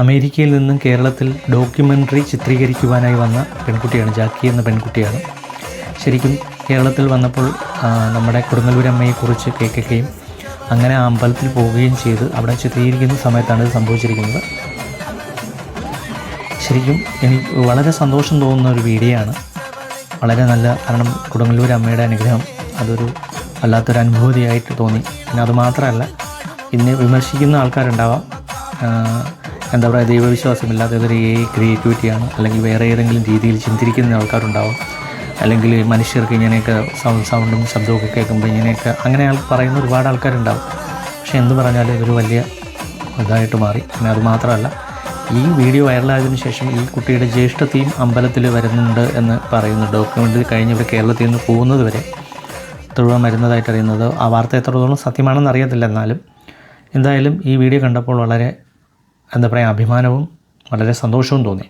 അമേരിക്കയിൽ നിന്നും കേരളത്തിൽ ഡോക്യുമെൻ്ററി ചിത്രീകരിക്കുവാനായി വന്ന പെൺകുട്ടിയാണ്. ജാക്കി എന്ന പെൺകുട്ടിയാണ്. ശരിക്കും കേരളത്തിൽ വന്നപ്പോൾ നമ്മുടെ കൊടുങ്ങല്ലൂരമ്മയെക്കുറിച്ച് കേൾക്കുകയും അങ്ങനെ ആ അമ്പലത്തിൽ പോവുകയും ചെയ്ത് അവിടെ ചിത്രീകരിക്കുന്ന സമയത്താണ് ഇത് സംഭവിച്ചിരിക്കുന്നത്. ശരിക്കും എനിക്ക് വളരെ സന്തോഷം തോന്നുന്ന ഒരു വീഡിയോ ആണ്. വളരെ നല്ല, കാരണം കൊടുങ്ങല്ലൂരമ്മയുടെ അനുഗ്രഹം അതൊരു വല്ലാത്തൊരു അനുഭൂതിയായിട്ട് തോന്നി. പിന്നെ അതുമാത്രമല്ല, ഇന്ന് വിമർശിക്കുന്ന ആൾക്കാരുണ്ടാവാം, എന്താ പറയുക, ദൈവവിശ്വാസമില്ലാത്ത ഇതൊരു ക്രിയേറ്റിവിറ്റിയാണ്, അല്ലെങ്കിൽ വേറെ ഏതെങ്കിലും രീതിയിൽ ചിന്തിരിക്കുന്ന ആൾക്കാരുണ്ടാവും, അല്ലെങ്കിൽ മനുഷ്യർക്ക് ഇങ്ങനെയൊക്കെ സൗണ്ടും ശബ്ദമൊക്കെ കേൾക്കുമ്പോൾ ഇങ്ങനെയൊക്കെ അങ്ങനെ പറയുന്ന ഒരുപാട് ആൾക്കാരുണ്ടാവും. പക്ഷേ എന്ത് പറഞ്ഞാലും ഇതൊരു വലിയ ഇതായിട്ട് മാറി. പിന്നെ അതുമാത്രമല്ല, ഈ വീഡിയോ വൈറലായതിനു ശേഷം ഈ കുട്ടിയുടെ ജ്യേഷ്ഠത്തെയും അമ്പലത്തിൽ വരുന്നുണ്ട് എന്ന് പറയുന്നു. ഡോക്യുമെൻ്ററി കഴിഞ്ഞ് ഇവിടെ കേരളത്തിൽ നിന്ന് പോകുന്നത് വരെ തുടർന്ന് വരുന്നതായിട്ട് അറിയുന്നത്. ആ വാർത്ത എത്രത്തോളം സത്യമാണെന്ന് അറിയത്തില്ല. എന്നാലും എന്തായാലും ഈ വീഡിയോ കണ്ടപ്പോൾ വളരെ, എന്താ പറയുക, അഭിമാനവും വളരെ സന്തോഷവും തോന്നി.